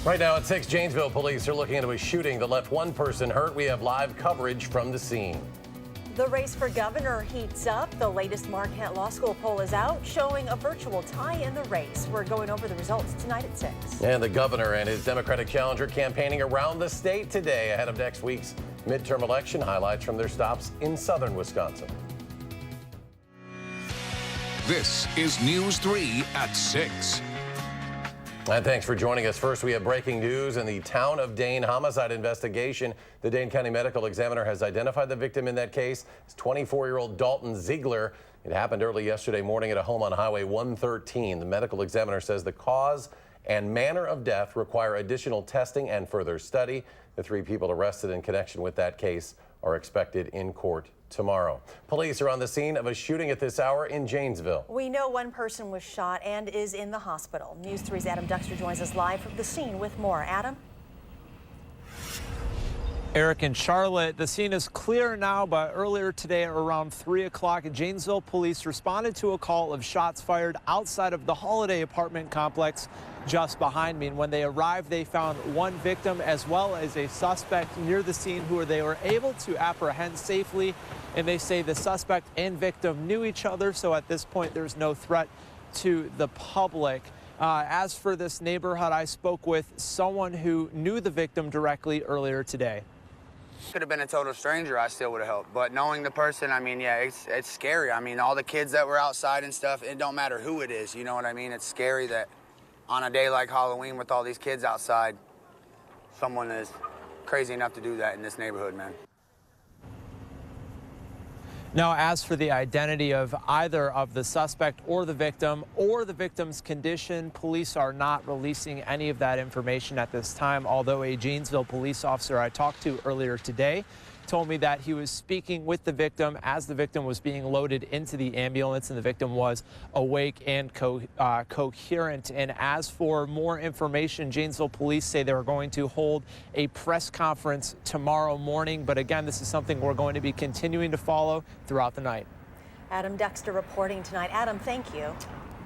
Right now at 6, Janesville police are looking into a shooting that left one person hurt. We have live coverage from the scene. The race for governor heats up. The latest Marquette Law School poll is out, showing a virtual tie in the race. We're going over the results tonight at 6. And the governor and his Democratic challenger campaigning around the state today ahead of next week's midterm election. Highlights from their stops in southern Wisconsin. This is News 3 at 6. And thanks for joining us. First, we have breaking news in the Town of Dane homicide investigation. The Dane County Medical Examiner has identified the victim in that case. It's 24-year-old Dalton Ziegler. It happened early yesterday morning at a home on Highway 113. The medical examiner says the cause and manner of death require additional testing and further study. The 3 people arrested in connection with that case are expected in court tomorrow. Police are on the scene of a shooting at this hour in Janesville. We know one person was shot and is in the hospital. News 3's Adam Dexter joins us live from the scene with more. Adam? Eric and Charlotte, the scene is clear now, but earlier today around 3 o'clock, Janesville police responded to a call of shots fired outside of the Holiday apartment complex just behind me. And when they arrived, they found one victim as well as a suspect near the scene who they were able to apprehend safely. And they say the suspect and victim knew each other, so at this point there's no threat to the public. As for this neighborhood, I spoke with someone who knew the victim directly earlier today. Could have been a total stranger, I still would have helped. But knowing the person, I mean, yeah, it's scary. I mean, all the kids that were outside and stuff, it don't matter who it is, you know what I mean? It's scary that on a day like Halloween with all these kids outside, someone is crazy enough to do that in this neighborhood, man. Now, as for the identity of either of the suspect or the victim's condition, police are not releasing any of that information at this time, although a Janesville police officer I talked to earlier today told me that he was speaking with the victim as the victim was being loaded into the ambulance, and the victim was awake and coherent. And as for more information, Janesville police say they're going to hold a press conference tomorrow morning. But again, this is something we're going to be continuing to follow throughout the night. Adam Dexter reporting tonight. Adam, thank you.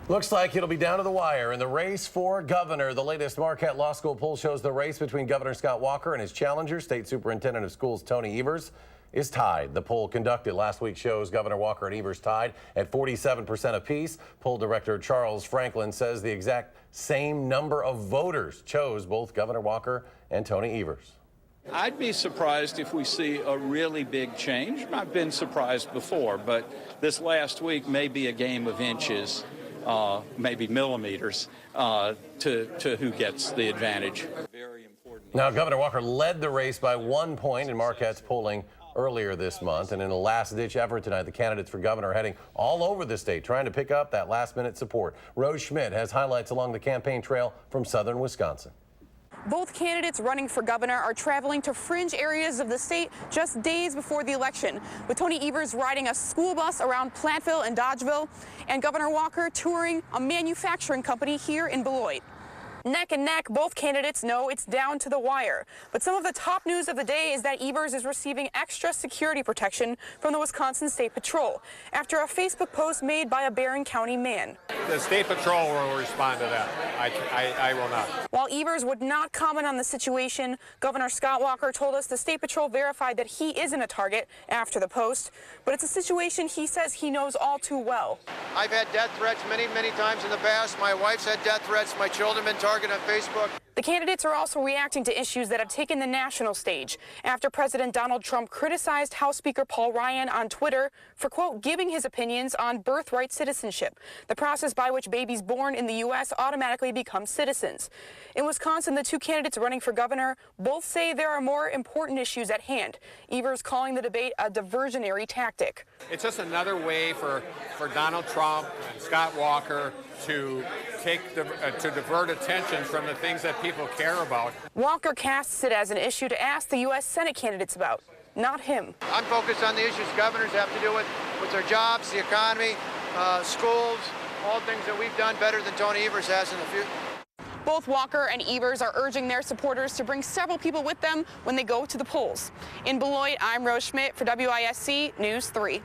Looks like it'll be down to the wire in the race for governor. The latest Marquette Law School poll shows the race between Governor Scott Walker and his challenger, State Superintendent of Schools Tony Evers, is tied. The poll conducted last week shows Governor Walker and Evers tied at 47% apiece. Poll director Charles Franklin says the exact same number of voters chose both Governor Walker and Tony Evers. I'd be surprised if we see a really big change. I've been surprised before, but this last week may be a game of inches. Maybe millimeters to who gets the advantage. Very important. Now, Governor Walker led the race by 1 point in Marquette's polling earlier this month. And in a last-ditch effort tonight, the candidates for governor are heading all over the state trying to pick up that last-minute support. Rose Schmidt has highlights along the campaign trail from southern Wisconsin. Both candidates running for governor are traveling to fringe areas of the state just days before the election, with Tony Evers riding a school bus around Platteville and Dodgeville, and Governor Walker touring a manufacturing company here in Beloit. Neck and neck, both candidates know it's down to the wire. But some of the top news of the day is that Evers is receiving extra security protection from the Wisconsin State Patrol after a Facebook post made by a Barron County man. The State Patrol will respond to that. I will not. While Evers would not comment on the situation, Governor Scott Walker told us the State Patrol verified that he isn't a target after the post, but it's a situation he says he knows all too well. I've had death threats many times in the past. My wife's had death threats. My children have been targeted on Facebook. The candidates are also reacting to issues that have taken the national stage after President Donald Trump criticized House Speaker Paul Ryan on Twitter for, quote, giving his opinions on birthright citizenship, the process by which babies born in the U.S. automatically become citizens. In Wisconsin, the 2 candidates running for governor both say there are more important issues at hand. Evers calling the debate a diversionary tactic. It's just another way for Donald Trump and Scott Walker to divert attention from the things that people care about. Walker casts it as an issue to ask the U.S. Senate candidates about, not him. I'm focused on the issues governors have to do with their jobs, the economy, schools, all things that we've done better than Tony Evers has in the future. Both Walker and Evers are urging their supporters to bring several people with them when they go to the polls. In Beloit, I'm Rose Schmidt for WISC News 3.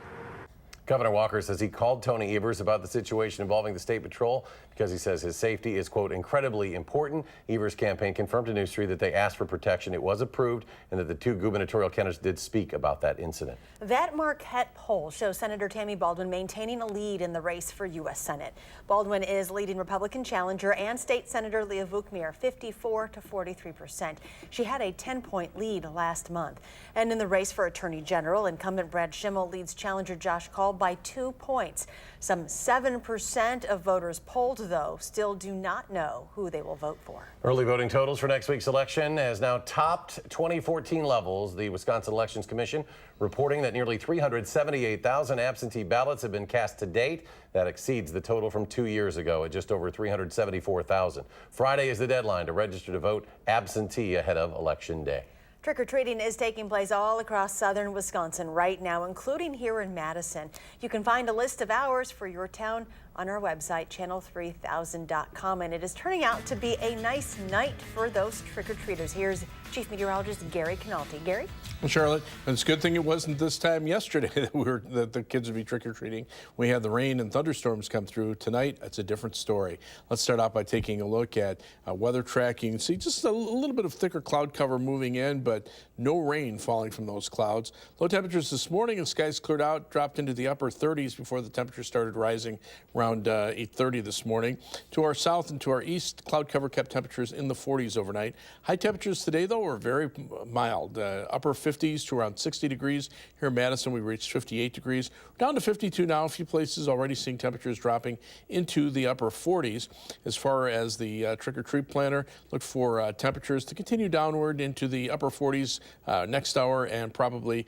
Governor Walker says he called Tony Evers about the situation involving the State Patrol because he says his safety is, quote, incredibly important. Evers' campaign confirmed to News 3 that they asked for protection. It was approved, and that the two gubernatorial candidates did speak about that incident. That Marquette poll shows Senator Tammy Baldwin maintaining a lead in the race for U.S. Senate. Baldwin is leading Republican challenger and State Senator Leah Vukmir 54 to 43%. She had a 10-point lead last month. And in the race for Attorney General, incumbent Brad Schimmel leads challenger Josh Call by 2 points. Some 7% of voters polled, though, still do not know who they will vote for. Early voting totals for next week's election has now topped 2014 levels. The Wisconsin Elections Commission reporting that nearly 378,000 absentee ballots have been cast to date. That exceeds the total from 2 years ago at just over 374,000. Friday is the deadline to register to vote absentee ahead of Election Day. Trick-or-treating is taking place all across southern Wisconsin right now, including here in Madison. You can find a list of hours for your town on our website, channel3000.com, and it is turning out to be a nice night for those trick-or-treaters. Here's Chief Meteorologist Gary Canalti. Gary? Well, Charlotte, it's a good thing it wasn't this time yesterday that the kids would be trick-or-treating. We had the rain and thunderstorms come through. Tonight, it's a different story. Let's start off by taking a look at weather tracking. See just a little bit of thicker cloud cover moving in, but no rain falling from those clouds. Low temperatures this morning and skies cleared out, dropped into the upper 30s before the temperature started rising around 8:30 this morning. To our south and to our east, cloud cover kept temperatures in the 40s overnight. High temperatures today, though, were very mild. Upper 50s to around 60 degrees. Here in Madison, we reached 58 degrees. Down to 52 now. A few places already seeing temperatures dropping into the upper 40s. As far as the trick-or-treat planner, look for temperatures to continue downward into the upper 40s next hour, and probably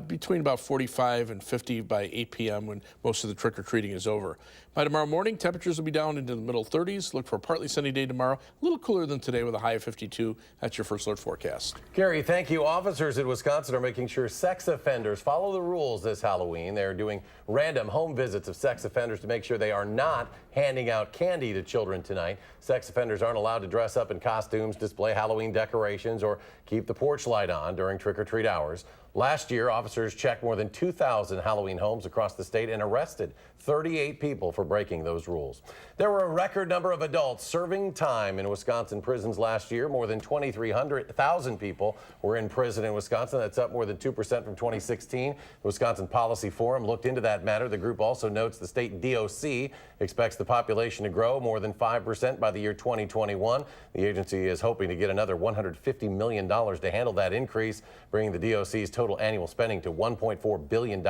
between about 45 and 50 by 8 p.m. when most of the trick-or-treating is over. By tomorrow morning, temperatures will be down into the middle 30s. Look for a partly sunny day tomorrow. A little cooler than today with a high of 52. That's your first alert forecast. Gary, thank you. Officers in Wisconsin are making sure sex offenders follow the rules this Halloween. They're doing random home visits of sex offenders to make sure they are not handing out candy to children tonight. Sex offenders aren't allowed to dress up in costumes, display Halloween decorations, or keep the porch light on during trick-or-treat hours. Last year, officers checked more than 2,000 Halloween homes across the state and arrested 38 people for breaking those rules. There were a record number of adults serving time in Wisconsin prisons last year. More than 2,300,000 people were in prison in Wisconsin. That's up more than 2% from 2016. The Wisconsin Policy Forum looked into that matter. The group also notes the state DOC expects the population to grow more than 5% by the year 2021. The agency is hoping to get another $150 million to handle that increase, bringing the DOC's total annual spending to $1.4 billion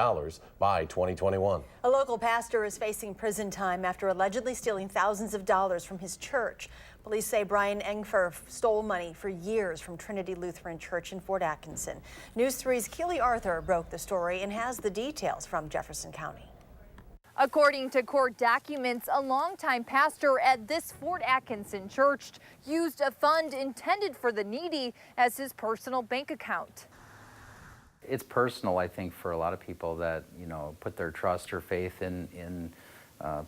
by 2021. A local pastor is facing prison time after allegedly stealing thousands of dollars from his church. Police say Brian Engfer stole money for years from Trinity Lutheran Church in Fort Atkinson. News 3's Keely Arthur broke the story and has the details from Jefferson County. According to court documents, a longtime pastor at this Fort Atkinson church used a fund intended for the needy as his personal bank account. It's personal, I think, for a lot of people that, put their trust or faith in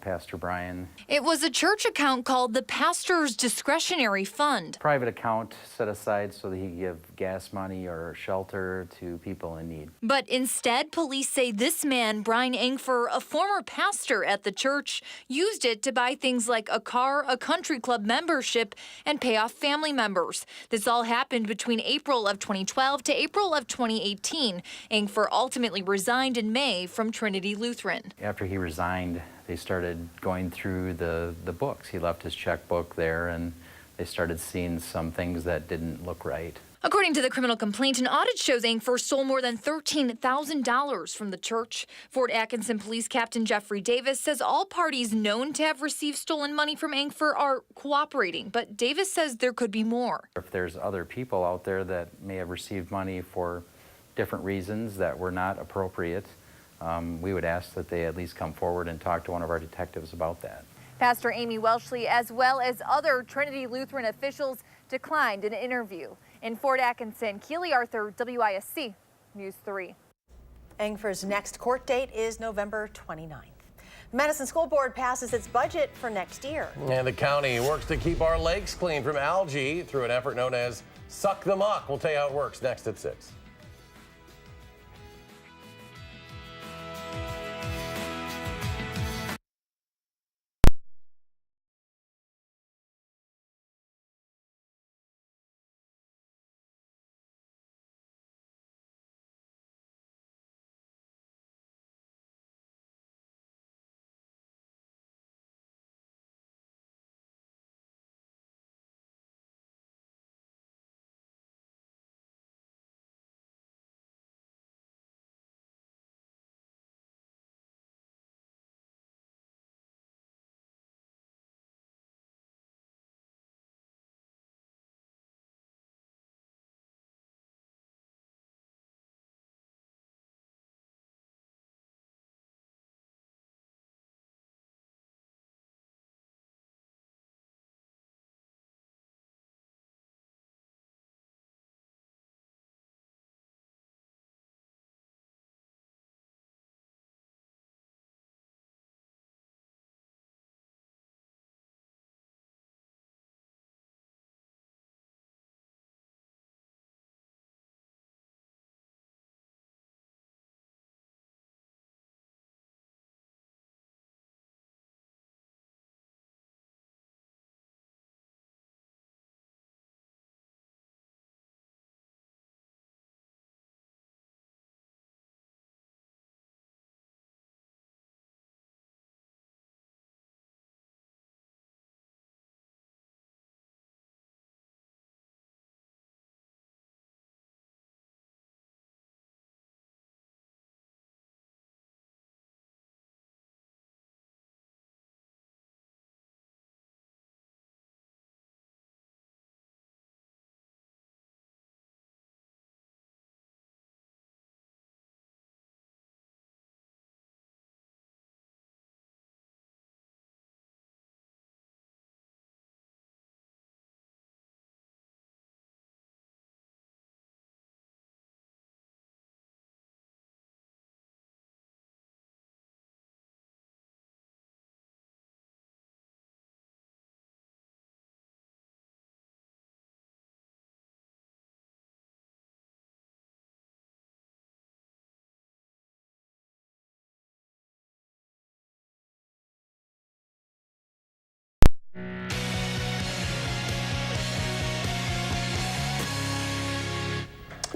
Pastor Brian. It was a church account called the Pastor's Discretionary Fund. Private account set aside so that he could give gas money or shelter to people in need. But instead, police say this man, Brian Engfer, a former pastor at the church, used it to buy things like a car, a country club membership, and pay off family members. This all happened between April of 2012 to April of 2018. Engfer ultimately resigned in May from Trinity Lutheran. After he resigned, they started going through the books. He left his checkbook there, and they started seeing some things that didn't look right. According to the criminal complaint, an audit shows Engfer stole more than $13,000 from the church. Fort Atkinson Police Captain Jeffrey Davis says all parties known to have received stolen money from Engfer are cooperating, but Davis says there could be more. If there's other people out there that may have received money for different reasons that were not appropriate, we would ask that they at least come forward and talk to one of our detectives about that. Pastor Amy Welshly, as well as other Trinity Lutheran officials, declined an interview. In Fort Atkinson, Keely Arthur, WISC News 3. Engfer's next court date is November 29th. The Madison School Board passes its budget for next year. And the county works to keep our lakes clean from algae through an effort known as Suck the Muck. We'll tell you how it works next at 6.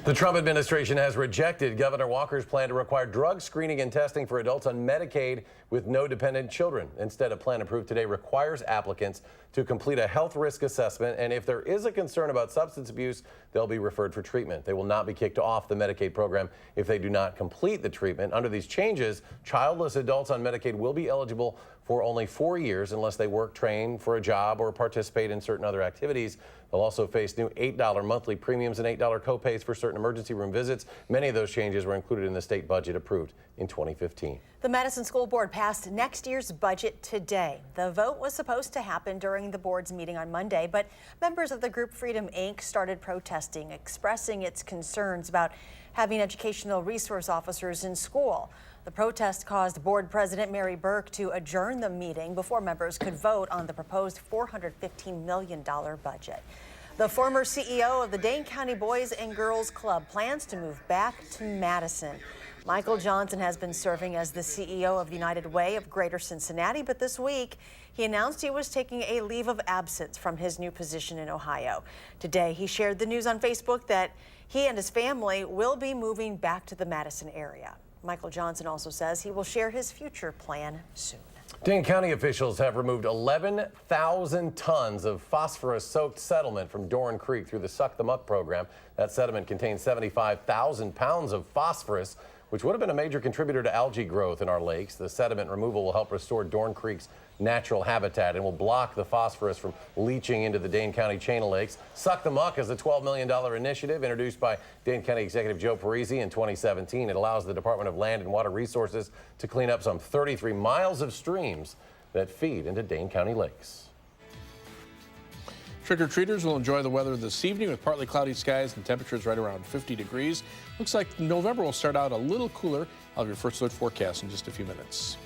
The Trump administration has rejected Governor Walker's plan to require drug screening and testing for adults on Medicaid with no dependent children. Instead, a plan approved today requires applicants to complete a health risk assessment, and if there is a concern about substance abuse, they'll be referred for treatment. They will not be kicked off the Medicaid program if they do not complete the treatment. Under these changes, childless adults on Medicaid will be eligible for only 4 years unless they work, train for a job, or participate in certain other activities. They'll also face new $8 monthly premiums and $8 copays for certain emergency room visits. Many of those changes were included in the state budget approved in 2015. The Madison School Board passed next year's budget today. The vote was supposed to happen during the board's meeting on Monday, but members of the group Freedom Inc. started protesting, expressing its concerns about having educational resource officers in school. The protest caused board president Mary Burke to adjourn the meeting before members could vote on the proposed $415 million budget. The former CEO of the Dane County Boys and Girls Club plans to move back to Madison. Michael Johnson has been serving as the CEO of the United Way of Greater Cincinnati, but this week he announced he was taking a leave of absence from his new position in Ohio. Today, he shared the news on Facebook that he and his family will be moving back to the Madison area. Michael Johnson also says he will share his future plan soon. Dane County officials have removed 11,000 tons of phosphorus-soaked sediment from Dorn Creek through the Suck Them Up program. That sediment contains 75,000 pounds of phosphorus, which would have been a major contributor to algae growth in our lakes. The sediment removal will help restore Dorn Creek's natural habitat and will block the phosphorus from leaching into the Dane County chain of lakes. Suck Them Up is a $12 million initiative introduced by Dane County Executive Joe Parisi in 2017. It allows the Department of Land and Water Resources to clean up some 33 miles of streams that feed into Dane County lakes. Trick-or-treaters will enjoy the weather this evening with partly cloudy skies and temperatures right around 50 degrees. Looks like November will start out a little cooler. I'll have your first look forecast in just a few minutes.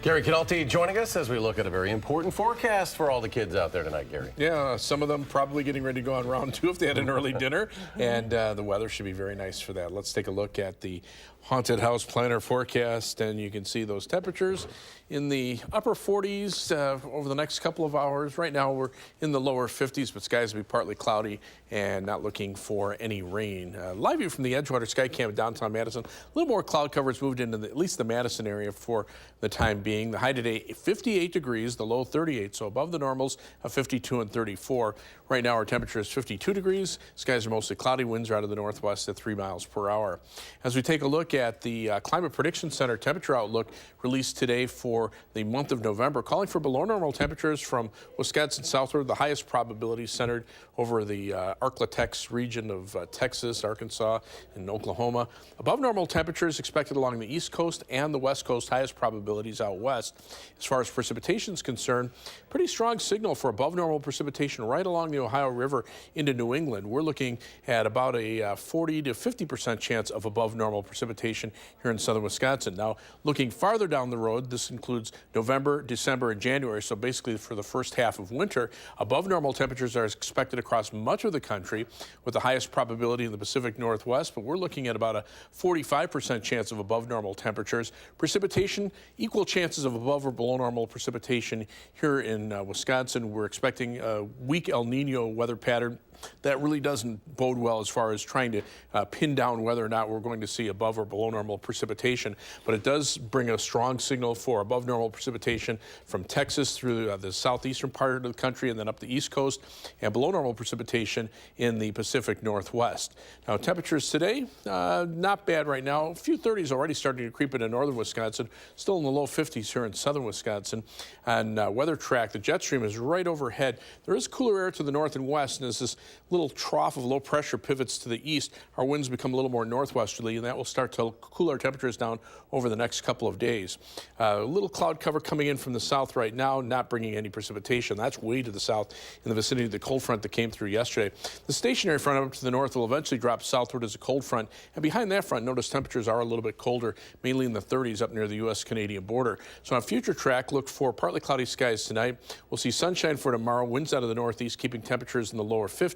Gary Canalti joining us as we look at a very important forecast for all the kids out there tonight, Gary. Yeah, some of them probably getting ready to go on round 2 if they had an early dinner, and the weather should be very nice for that. Let's take a look at the haunted house planner forecast, and you can see those temperatures in the upper 40s over the next couple of hours. Right now we're in the lower 50s, but skies will be partly cloudy and not looking for any rain. Live view from the Edgewater Sky Cam in downtown Madison. A little more cloud coverage moved into at least the Madison area for the time being. The high today 58 degrees, the low 38, so above the normals of 52 and 34. Right now our temperature is 52 degrees. Skies are mostly cloudy. Winds are out of the northwest at 3 miles per hour. As we take a look at the Climate Prediction Center temperature outlook released today for the month of November, calling for below normal temperatures from Wisconsin southward, the highest probability centered over the Arklatex region of Texas, Arkansas, and Oklahoma. Above normal temperatures expected along the east coast and the west coast, highest probabilities out west. As far as precipitation is concerned, pretty strong signal for above normal precipitation right along the Ohio River into New England. We're looking at about a 40 to 50% chance of above normal precipitation here in southern Wisconsin. Now, looking farther down the road, this includes November, December, and January, so basically for the first half of winter. Above normal temperatures are expected across much of the country with the highest probability in the Pacific Northwest, but we're looking at about a 45% chance of above normal temperatures. Precipitation, equal chances of above or below normal precipitation here in Wisconsin. We're expecting a weak El Nino weather pattern. That really doesn't bode well as far as trying to pin down whether or not we're going to see above or below normal precipitation, but it does bring a strong signal for above normal precipitation from Texas through the southeastern part of the country and then up the east coast, and below normal precipitation in the Pacific Northwest. Now, temperatures today, not bad right now. A few 30s already starting to creep into northern Wisconsin, still in the low 50s here in southern Wisconsin. And weather track, the jet stream is right overhead. There is cooler air to the north and west, and as this little trough of low pressure pivots to the east, our winds become a little more northwesterly, and that will start to cool our temperatures down over the next couple of days. A little cloud cover coming in from the south right now, not bringing any precipitation. That's way to the south in the vicinity of the cold front that came through yesterday. The stationary front up to the north will eventually drop southward as a cold front, and behind that front, notice temperatures are a little bit colder, mainly in the 30s up near the U.S.-Canadian border. So on future track, look for partly cloudy skies tonight. We'll see sunshine for tomorrow, winds out of the northeast, keeping temperatures in the lower 50s.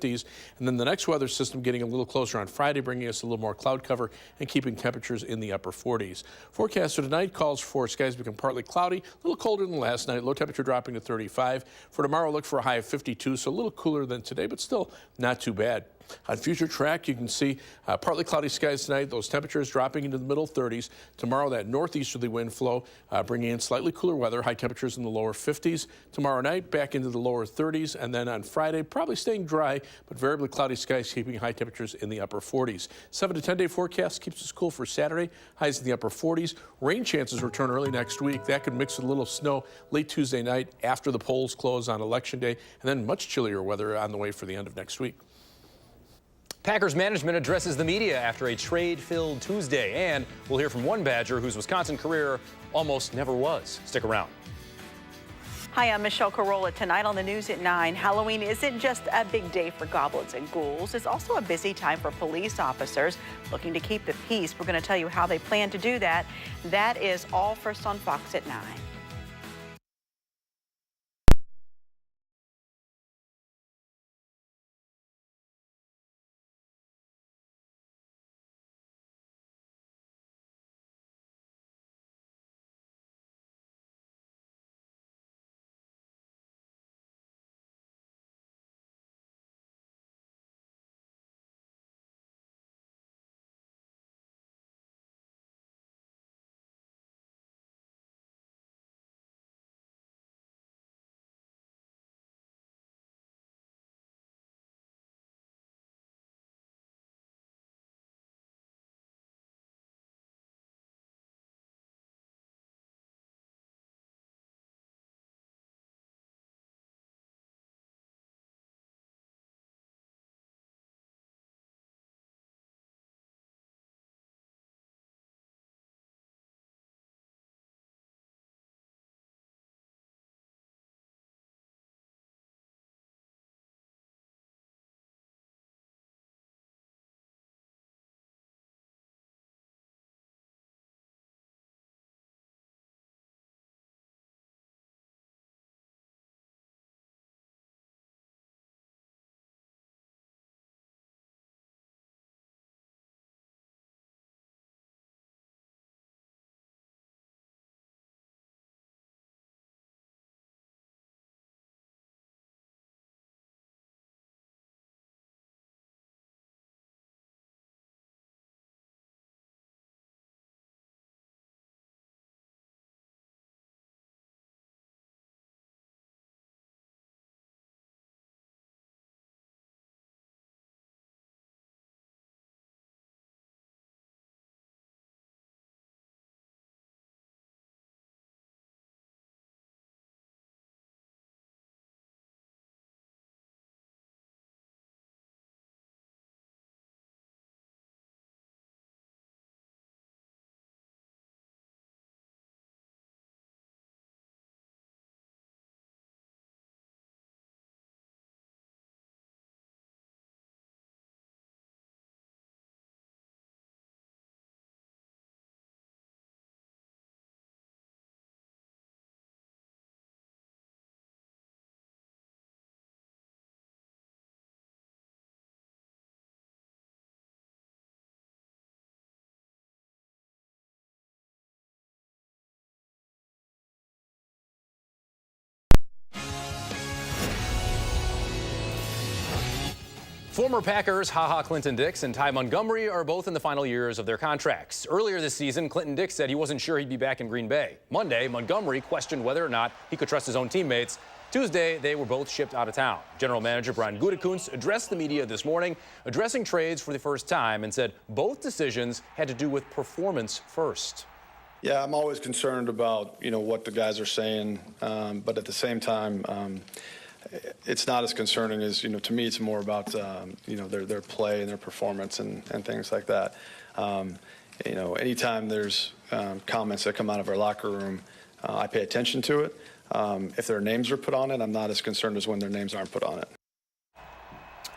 And then the next weather system getting a little closer on Friday, bringing us a little more cloud cover and keeping temperatures in the upper 40s. Forecast for tonight calls for skies to become partly cloudy, a little colder than last night, low temperature dropping to 35. For tomorrow, look for a high of 52, so a little cooler than today, but still not too bad. On future track, you can see partly cloudy skies tonight, those temperatures dropping into the middle 30s. Tomorrow, that northeasterly wind flow bringing in slightly cooler weather, high temperatures in the lower 50s. Tomorrow night, back into the lower 30s. And then on Friday, probably staying dry, but variably cloudy skies keeping high temperatures in the upper 40s. 7 to 10 day forecast keeps us cool for Saturday, highs in the upper 40s. Rain chances return early next week. That could mix with a little snow late Tuesday night after the polls close on Election Day, and then much chillier weather on the way for the end of next week. Packers management addresses the media after a trade-filled Tuesday, and we'll hear from one Badger whose Wisconsin career almost never was. Stick around. Hi, I'm Michelle Carolla. Tonight on the news at 9, Halloween isn't just a big day for goblins and ghouls. It's also a busy time for police officers looking to keep the peace. We're going to tell you how they plan to do that. That is all first on Fox at 9. Former Packers Ha-Ha Clinton Dix and Ty Montgomery are both in the final years of their contracts. Earlier this season, Clinton Dix said he wasn't sure he'd be back in Green Bay. Monday, Montgomery questioned whether or not he could trust his own teammates. Tuesday, they were both shipped out of town. General Manager Brian Gutekunst addressed the media this morning, addressing trades for the first time, and said both decisions had to do with performance first. Yeah, I'm always concerned about, what the guys are saying, but at the same time, it's not as concerning as, to me, it's more about, their play and their performance and things like that. Anytime there's comments that come out of our locker room, I pay attention to it. If their names are put on it, I'm not as concerned as when their names aren't put on it.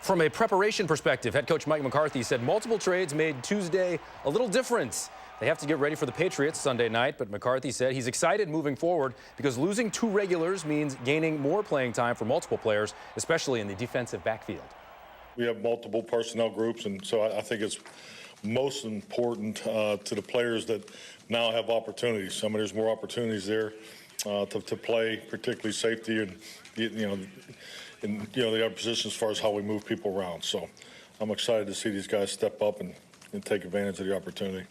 From a preparation perspective, head coach Mike McCarthy said multiple trades made Tuesday a little different. They have to get ready for the Patriots Sunday night, but McCarthy said he's excited moving forward because losing 2 regulars means gaining more playing time for multiple players, especially in the defensive backfield. We have multiple personnel groups, and so I think it's most important to the players that now have opportunities. There's more opportunities there to play, particularly safety and in the other positions as far as how we move people around. So I'm excited to see these guys step up and take advantage of the opportunity.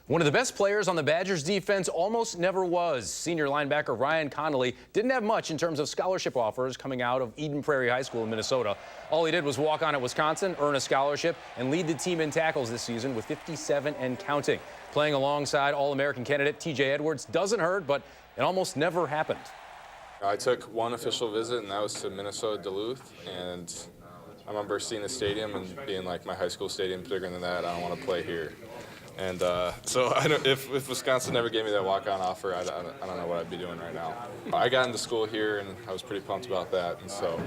One of the best players on the Badgers defense almost never was. Senior linebacker Ryan Connolly didn't have much in terms of scholarship offers coming out of Eden Prairie High School in Minnesota. All he did was walk on at Wisconsin, earn a scholarship, and lead the team in tackles this season with 57 and counting. Playing alongside All-American candidate T.J. Edwards doesn't hurt, but it almost never happened. I took one official visit, and that was to Minnesota Duluth, and I remember seeing the stadium and being like, my high school stadium's bigger than that, I don't want to play here. And so if Wisconsin never gave me that walk-on offer, I don't know what I'd be doing right now. I got into school here, and I was pretty pumped about that. And so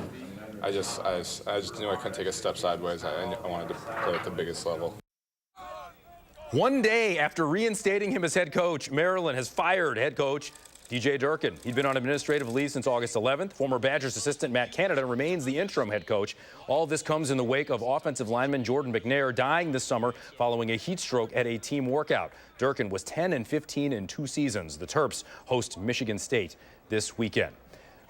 I just knew I couldn't take a step sideways. I wanted to play at the biggest level. One day after reinstating him as head coach, Maryland has fired head coach DJ Durkin. He'd been on administrative leave since August 11th. Former Badgers assistant Matt Canada remains the interim head coach. All of this comes in the wake of offensive lineman Jordan McNair dying this summer following a heat stroke at a team workout. Durkin was 10-15 in 2 seasons. The Terps host Michigan State this weekend.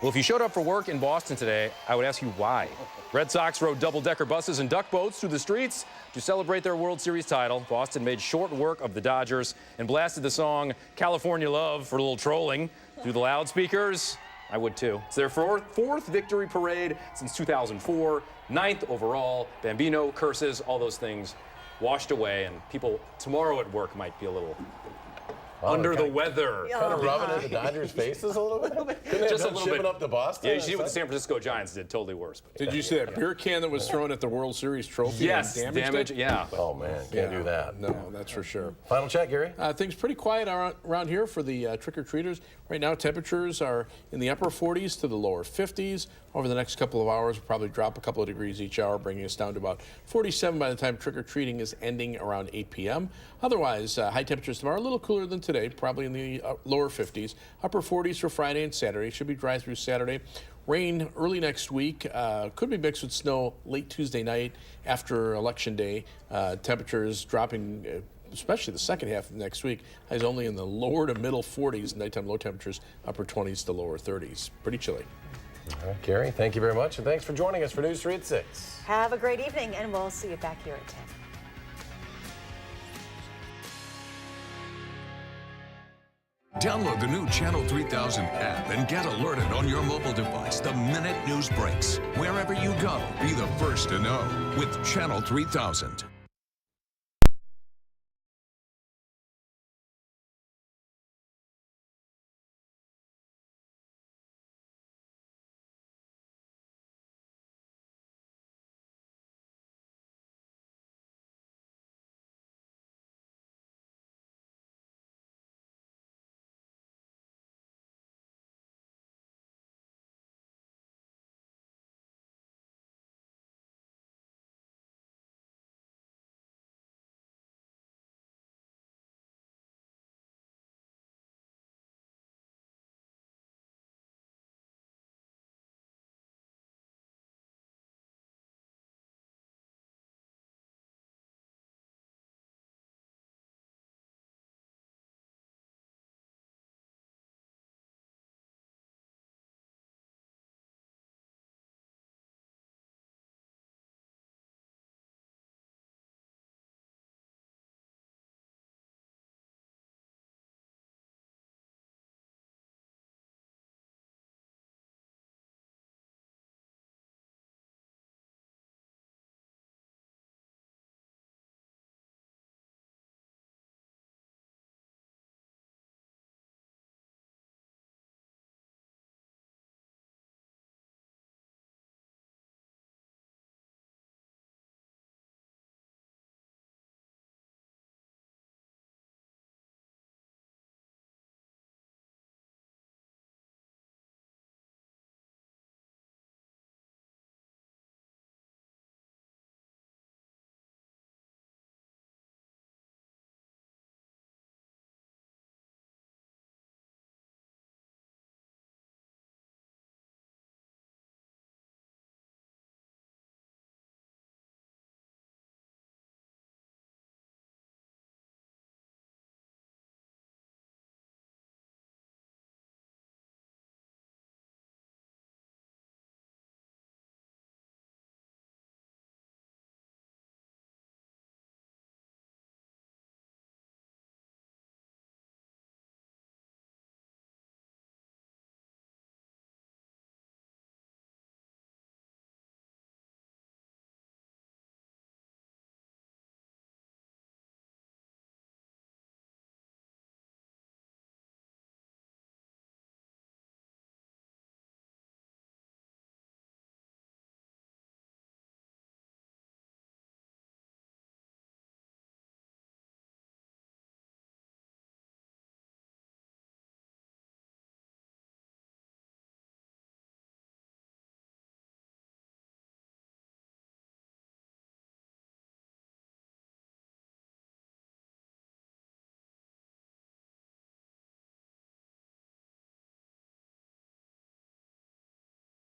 Well, if you showed up for work in Boston today, I would ask you why. Red Sox rode double-decker buses and duck boats through the streets to celebrate their World Series title. Boston made short work of the Dodgers and blasted the song California Love for a little trolling through the loudspeakers. I would too. It's their fourth victory parade since 2004, 9th overall. Bambino, curses, all those things washed away, and people tomorrow at work might be a little under the weather. Kind of rubbing in the Dodgers' faces a little bit? Couldn't Just have a little shipping bit. up to Boston? Yeah, you see what the San Francisco Giants did. Totally worse. But Did you see that beer can that was thrown at the World Series trophy? Yes, and damaged it? yeah. Oh, man, can't do that. No, that's for sure. Final check, Gary? Things pretty quiet around here for the trick-or-treaters. Right now, temperatures are in the upper 40s to the lower 50s. Over the next couple of hours, we'll probably drop a couple of degrees each hour, bringing us down to about 47 by the time trick-or-treating is ending around 8 p.m. Otherwise, high temperatures tomorrow, a little cooler than today, probably in the lower 50s. Upper 40s for Friday and Saturday. Should be dry through Saturday. Rain early next week. Could be mixed with snow late Tuesday night after Election Day. Temperatures dropping, especially the second half of next week. Highs only in the lower to middle 40s. Nighttime low temperatures, upper 20s to lower 30s. Pretty chilly. All right, Gary, thank you very much, and thanks for joining us for News 3 at 6. Have a great evening, and we'll see you back here at 10. Download the new Channel 3000 app and get alerted on your mobile device the minute news breaks. Wherever you go, be the first to know with Channel 3000.